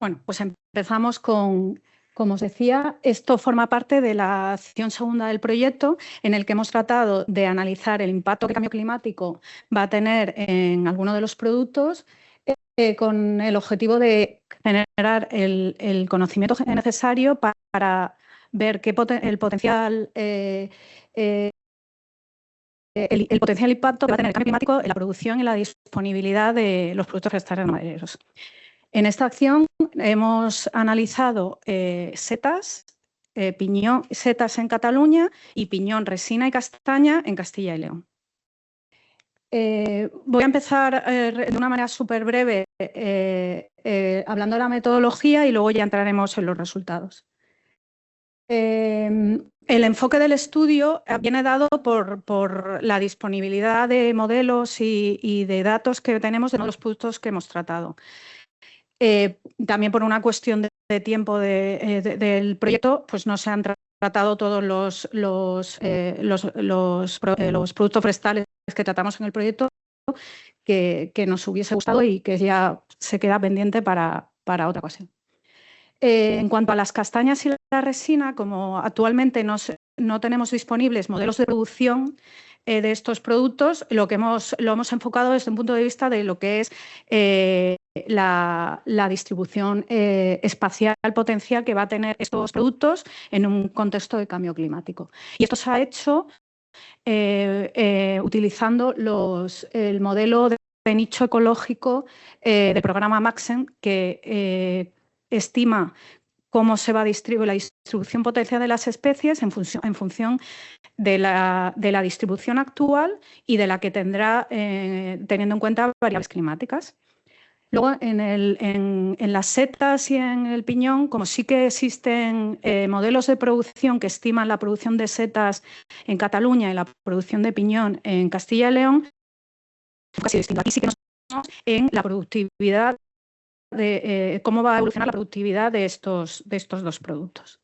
Bueno, pues empezamos con, como os decía, esto forma parte de la acción segunda del proyecto, en el que hemos tratado de analizar el impacto que el cambio climático va a tener en alguno de los productos, con el objetivo de generar el conocimiento necesario para ver el potencial el potencial impacto que va a tener el cambio climático en la producción y la disponibilidad de los productos forestales ganaderos. En esta acción hemos analizado setas, piñón, setas en Cataluña y piñón, resina y castaña en Castilla y León. Voy a empezar de una manera súper breve hablando de la metodología y luego ya entraremos en los resultados. El enfoque del estudio viene dado por la disponibilidad de modelos y de datos que tenemos de los productos que hemos tratado. También por una cuestión de tiempo del proyecto, pues no se han tratado todos los productos forestales que tratamos en el proyecto que nos hubiese gustado y que ya se queda pendiente para otra ocasión. En cuanto a las castañas y la resina, como actualmente no tenemos disponibles modelos de producción de estos productos, lo hemos enfocado desde un punto de vista de lo que es la distribución espacial potencial que va a tener estos productos en un contexto de cambio climático. Y esto se ha hecho utilizando el modelo de nicho ecológico del programa Maxen, que estima cómo se va a distribuir la distribución potencial de las especies en función de la distribución actual y de la que tendrá, teniendo en cuenta variables climáticas. Luego, en las setas y en el piñón, como sí que existen modelos de producción que estiman la producción de setas en Cataluña y la producción de piñón en Castilla y León, casi distinto. Aquí sí que nos basamos en la productividad de cómo va a evolucionar la productividad de estos dos productos.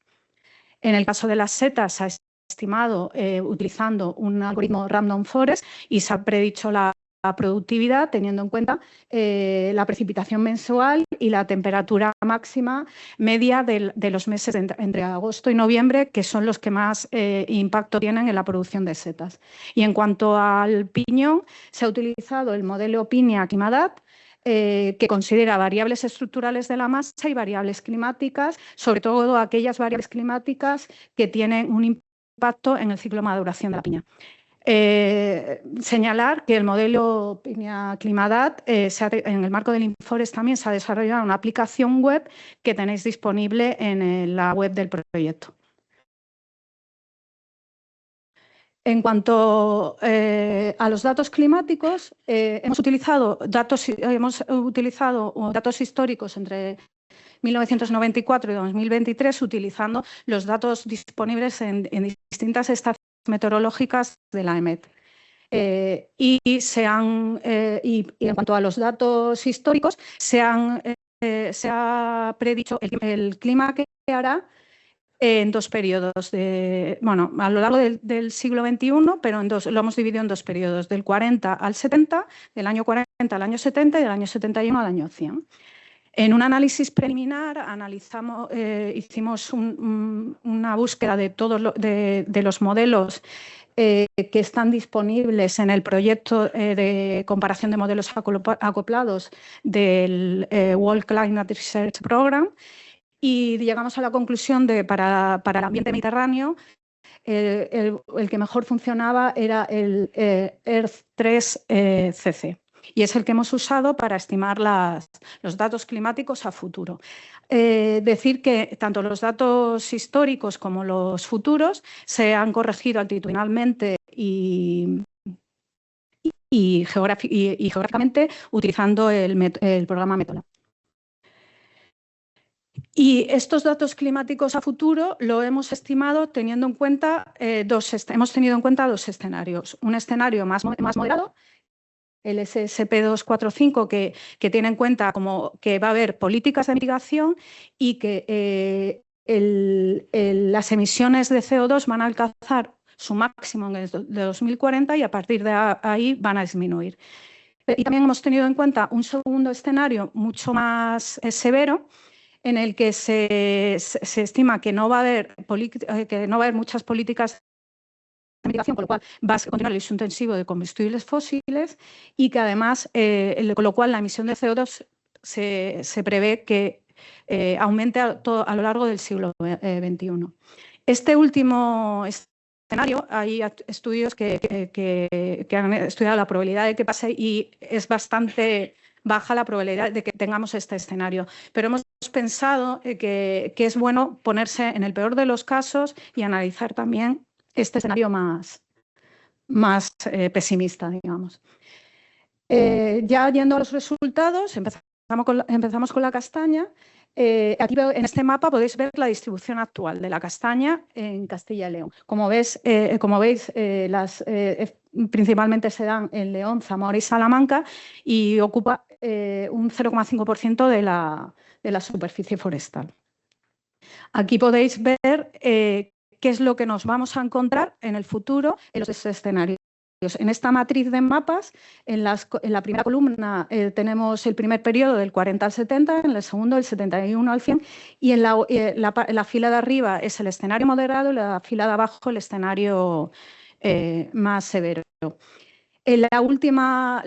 En el caso de las setas, se ha estimado utilizando un algoritmo Random Forest y se ha predicho la productividad teniendo en cuenta la precipitación mensual y la temperatura máxima media de los meses entre agosto y noviembre, que son los que más impacto tienen en la producción de setas. Y en cuanto al piñón, se ha utilizado el modelo PINIA-Climadat, que considera variables estructurales de la masa y variables climáticas, sobre todo aquellas variables climáticas que tienen un impacto en el ciclo de maduración de la piña. Señalar que el modelo PINIA-Climadat, en el marco del Inforest también se ha desarrollado una aplicación web que tenéis disponible en la web del proyecto. En cuanto a los datos climáticos, hemos utilizado datos históricos entre 1994 y 2023, utilizando los datos disponibles en distintas estaciones meteorológicas de la EMET. Y en cuanto a los datos históricos, se ha predicho el clima que hará en dos periodos, a lo largo del siglo XXI, pero lo hemos dividido en dos periodos, del 40 al 70, del año 40 al año 70 y del año 71 al año 100. En un análisis preliminar hicimos una búsqueda de todos los modelos que están disponibles en el proyecto de comparación de modelos acoplados del World Climate Research Program, y llegamos a la conclusión de para el ambiente mediterráneo el que mejor funcionaba era el EARTH-3 CC. Y es el que hemos usado para estimar los datos climáticos a futuro. Decir que tanto los datos históricos como los futuros se han corregido altitudinalmente y geográficamente utilizando el programa METOLA. Y estos datos climáticos a futuro lo hemos estimado teniendo en cuenta dos escenarios. Un escenario más moderado, el SSP245, que tiene en cuenta como que va a haber políticas de mitigación y que las emisiones de CO2 van a alcanzar su máximo en el de 2040 y a partir de ahí van a disminuir. Y también hemos tenido en cuenta un segundo escenario mucho más severo, en el que se estima que no va a haber muchas políticas de mitigación, con lo cual va a continuar el uso intensivo de combustibles fósiles y que además, con lo cual la emisión de CO2 se prevé que aumente a lo largo del siglo XXI. Este último escenario, hay estudios que han estudiado la probabilidad de que pase y es bastante baja la probabilidad de que tengamos este escenario. Pero hemos pensado que es bueno ponerse en el peor de los casos y analizar también este escenario más pesimista, digamos. Ya yendo a los resultados, empezamos con la castaña. Aquí en este mapa podéis ver la distribución actual de la castaña en Castilla y León. Como veis, principalmente se dan en León, Zamora y Salamanca y ocupa un 0,5% de la superficie forestal. Aquí podéis ver qué es lo que nos vamos a encontrar en el futuro en los escenarios. En esta matriz de mapas, en la primera columna tenemos el primer periodo del 40 al 70, en el segundo del 71 al 100 y en la fila de arriba es el escenario moderado y la fila de abajo el escenario más severo. En la última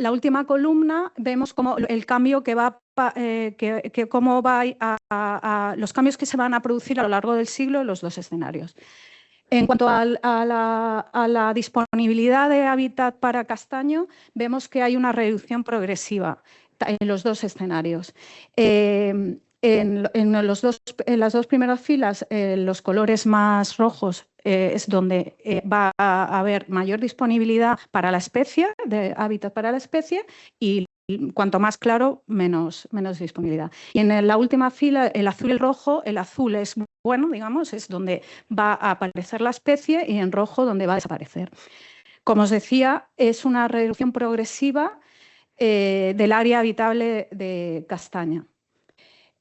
columna vemos como el cambio que va los cambios que se van a producir a lo largo del siglo en los dos escenarios. En cuanto a la disponibilidad de hábitat para castaño, vemos que hay una reducción progresiva en los dos escenarios. En las dos primeras filas, los colores más rojos es donde va a haber mayor disponibilidad para la especie, de hábitat para la especie, y cuanto más claro, menos disponibilidad. Y en la última fila, el azul y el rojo, el azul es bueno, digamos, es donde va a aparecer la especie y en rojo donde va a desaparecer. Como os decía, es una reducción progresiva del área habitable de castaña.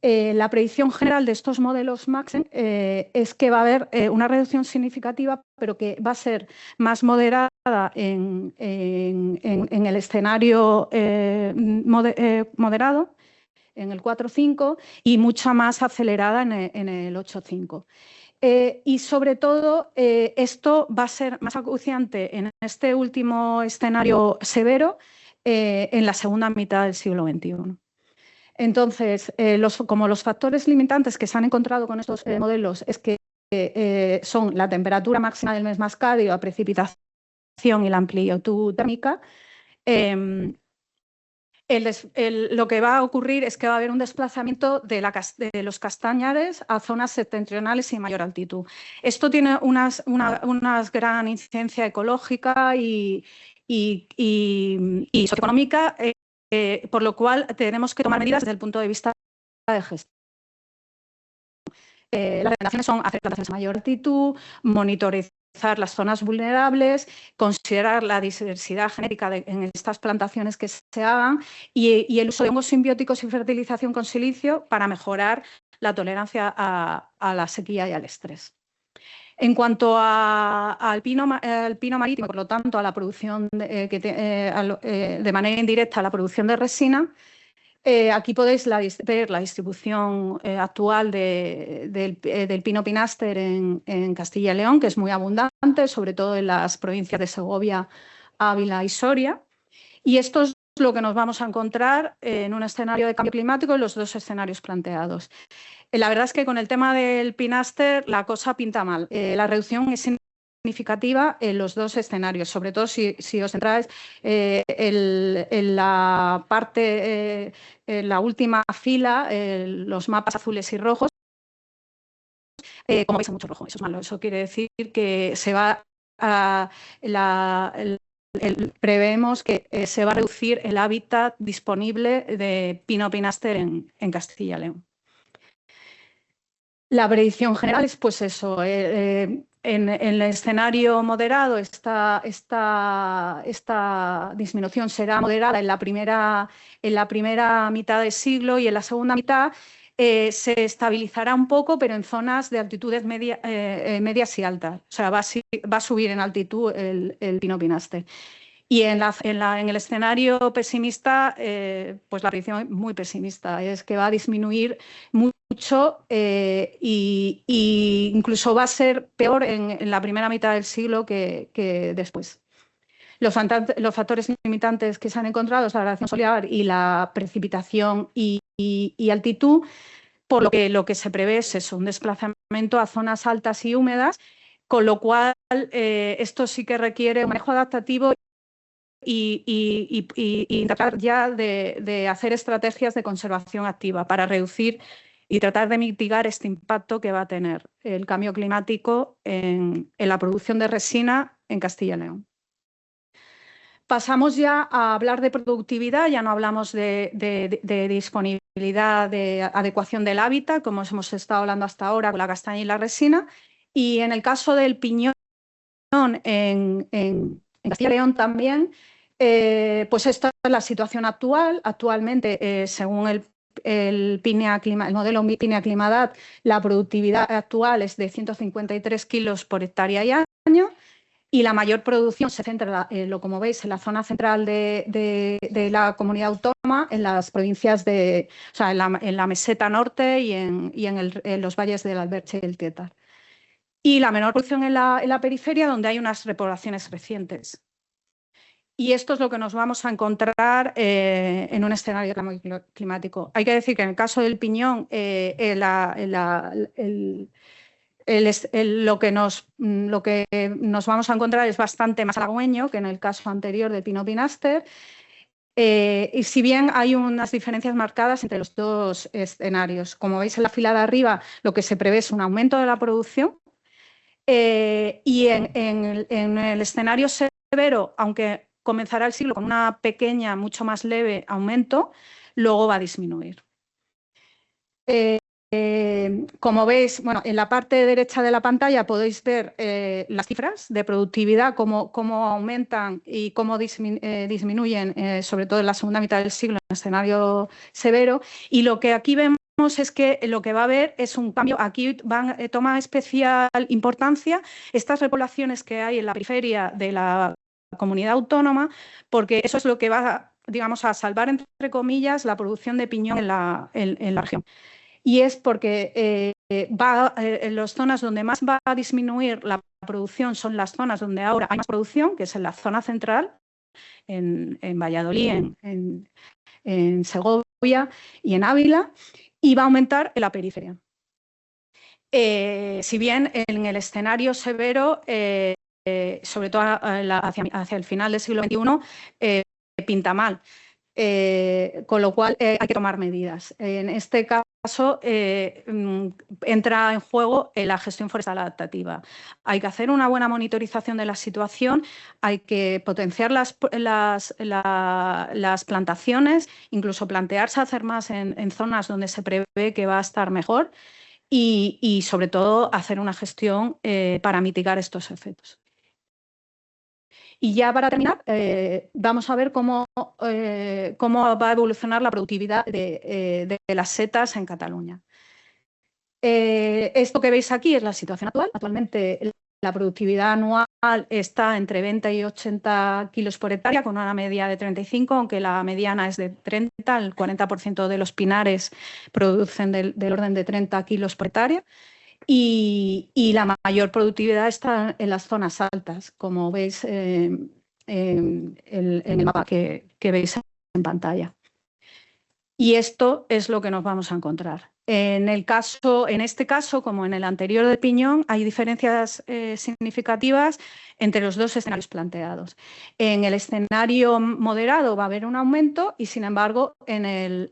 La predicción general de estos modelos Maxent es que va a haber una reducción significativa, pero que va a ser más moderada en el escenario moderado, en el 4.5, y mucha más acelerada en el 8.5. Y sobre todo, esto va a ser más acuciante en este último escenario severo en la segunda mitad del siglo XXI. Entonces, como los factores limitantes que se han encontrado con estos modelos es que son la temperatura máxima del mes más cálido, la precipitación y la amplitud térmica, lo que va a ocurrir es que va a haber un desplazamiento de los castañares a zonas septentrionales y mayor altitud. Esto tiene una gran incidencia ecológica y socioeconómica, por lo cual tenemos que tomar medidas desde el punto de vista de gestión. Las recomendaciones son hacer plantaciones a mayor altitud, monitorizar las zonas vulnerables, considerar la diversidad genética en estas plantaciones que se hagan y el uso de hongos simbióticos y fertilización con silicio para mejorar la tolerancia a la sequía y al estrés. En cuanto al pino marítimo, por lo tanto, a la producción de manera indirecta a la producción de resina, aquí podéis ver la distribución actual del pino pinaster en Castilla y León, que es muy abundante, sobre todo en las provincias de Segovia, Ávila y Soria. Y esto es lo que nos vamos a encontrar en un escenario de cambio climático en los dos escenarios planteados. La verdad es que con el tema del pinaster la cosa pinta mal. La reducción es significativa en los dos escenarios, sobre todo si os centráis en la parte, en la última fila, los mapas azules y rojos. Como veis, hay mucho rojo, eso es malo. Eso quiere decir que se va prevemos que se va a reducir el hábitat disponible de pino pinaster en Castilla y León. La predicción general es pues eso, en el escenario moderado esta disminución será moderada en la primera mitad del siglo y en la segunda mitad se estabilizará un poco, pero en zonas de altitudes medias y altas. O sea, va a subir en altitud el pino pinaster. Y en el escenario pesimista, pues la predicción es muy pesimista, es que va a disminuir mucho mucho y incluso va a ser peor en la primera mitad del siglo que después. Los factores limitantes que se han encontrado son la radiación solar y la precipitación y altitud, por lo que se prevé es eso, un desplazamiento a zonas altas y húmedas, con lo cual esto sí que requiere un manejo adaptativo y tratar ya de hacer estrategias de conservación activa para reducir y tratar de mitigar este impacto que va a tener el cambio climático en la producción de resina en Castilla y León. Pasamos ya a hablar de productividad, ya no hablamos de disponibilidad, de adecuación del hábitat, como hemos estado hablando hasta ahora con la castaña y la resina. Y en el caso del piñón en Castilla y León también, pues esta es la situación actual. Actualmente, según el modelo PINEA Climadat, la productividad actual es de 153 kilos por hectárea y año. Y la mayor producción se centra, como veis, en la zona central de la comunidad autónoma, en las provincias o sea, en la meseta norte y en los valles del Alberche y el Tétar. Y la menor producción en la periferia, donde hay unas repoblaciones recientes. Y esto es lo que nos vamos a encontrar en un escenario climático. Hay que decir que en el caso del piñón, lo que nos vamos a encontrar es bastante más halagüeño que en el caso anterior del pino pinaster, y si bien hay unas diferencias marcadas entre los dos escenarios. Como veis en la fila de arriba, lo que se prevé es un aumento de la producción, y en el escenario severo, aunque comenzará el siglo con una pequeña, mucho más leve aumento, luego va a disminuir. Como veis, bueno, en la parte derecha de la pantalla podéis ver las cifras de productividad, cómo aumentan y cómo disminuyen, sobre todo en la segunda mitad del siglo, en el escenario severo. Y lo que aquí vemos es que lo que va a haber es un cambio. Aquí toma especial importancia estas repoblaciones que hay en la periferia de la comunidad autónoma, porque eso es lo que va, digamos, a salvar, entre comillas, la producción de piñón en la región. Y es porque en las zonas donde más va a disminuir la producción son las zonas donde ahora hay más producción, que es en la zona central, en Valladolid, en Segovia y en Ávila, y va a aumentar en la periferia. Si bien en el escenario severo, sobre todo hacia el final del siglo XXI, pinta mal. Con lo cual hay que tomar medidas. En este caso entra en juego la gestión forestal adaptativa. Hay que hacer una buena monitorización de la situación, hay que potenciar las plantaciones, incluso plantearse hacer más en zonas donde se prevé que va a estar mejor y sobre todo hacer una gestión para mitigar estos efectos. Y ya para terminar, vamos a ver cómo va a evolucionar la productividad de las setas en Cataluña. Esto que veis aquí es la situación actual. Actualmente la productividad anual está entre 20 y 80 kilos por hectárea, con una media de 35, aunque la mediana es de 30. El 40% de los pinares producen del orden de 30 kilos por hectárea. Y la mayor productividad está en las zonas altas, como veis en el mapa que veis en pantalla. Y esto es lo que nos vamos a encontrar. En este caso, como en el anterior del piñón, hay diferencias significativas entre los dos escenarios planteados. En el escenario moderado va a haber un aumento y, sin embargo, en el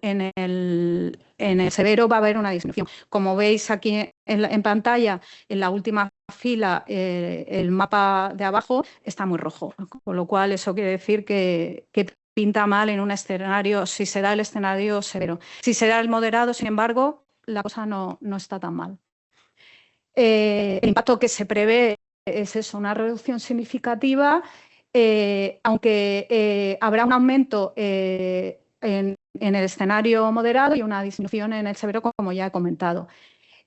severo va a haber una disminución. Como veis aquí en pantalla, en la última fila, el mapa de abajo está muy rojo, con lo cual eso quiere decir que pinta mal en un escenario, si se da el escenario severo. Si se da el moderado, sin embargo, la cosa no está tan mal. El impacto que se prevé es eso, una reducción significativa, aunque habrá un aumento en el escenario moderado y una disminución en el severo, como ya he comentado.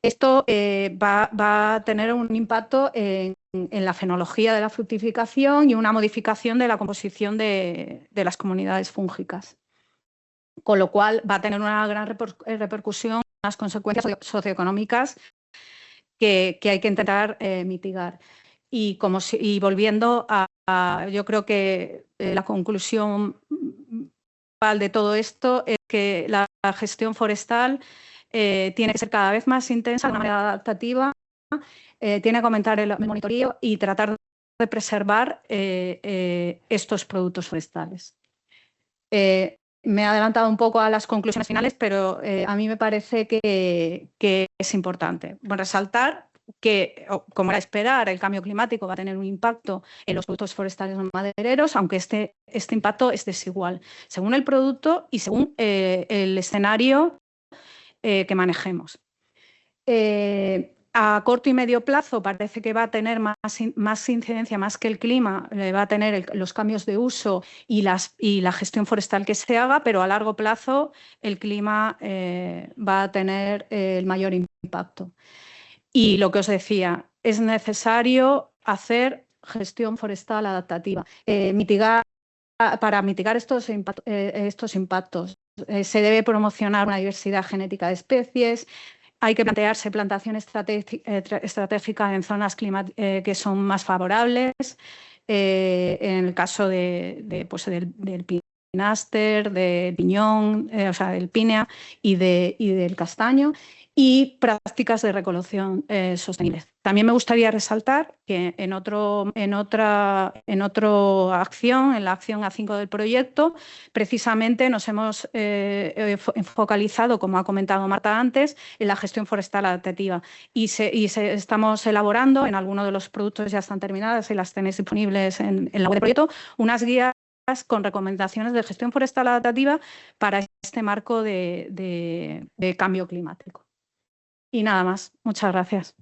Esto va a tener un impacto en la fenología de la fructificación y una modificación de la composición de las comunidades fúngicas, con lo cual va a tener una gran repercusión consecuencias socioeconómicas que hay que intentar mitigar. Y volviendo yo creo que la conclusión de todo esto es que la gestión forestal tiene que ser cada vez más intensa de una manera adaptativa, tiene que aumentar el monitoreo y tratar de preservar estos productos forestales. Me he adelantado un poco a las conclusiones finales, pero a mí me parece que es importante resaltar que, como era de esperar, el cambio climático va a tener un impacto en los productos forestales no madereros, aunque este impacto es desigual, según el producto y según el escenario que manejemos. A corto y medio plazo parece que va a tener más incidencia, más que el clima, va a tener los cambios de uso y la gestión forestal que se haga, pero a largo plazo el clima va a tener el mayor impacto. Y lo que os decía, es necesario hacer gestión forestal adaptativa, para mitigar estos impactos. Se debe promocionar una diversidad genética de especies. Hay que plantearse plantación estratégica en zonas que son más favorables. En el caso del pináster, del piñón, o sea, del pínea y del castaño, y prácticas de recolección sostenibles. También me gustaría resaltar que en otra acción, en la acción A5 del proyecto, precisamente nos hemos focalizado, como ha comentado Marta antes, en la gestión forestal adaptativa. Y estamos elaborando, en algunos de los productos ya están terminadas y las tenéis disponibles en la web del proyecto, unas guías con recomendaciones de gestión forestal adaptativa para este marco de cambio climático. Y nada más. Muchas gracias.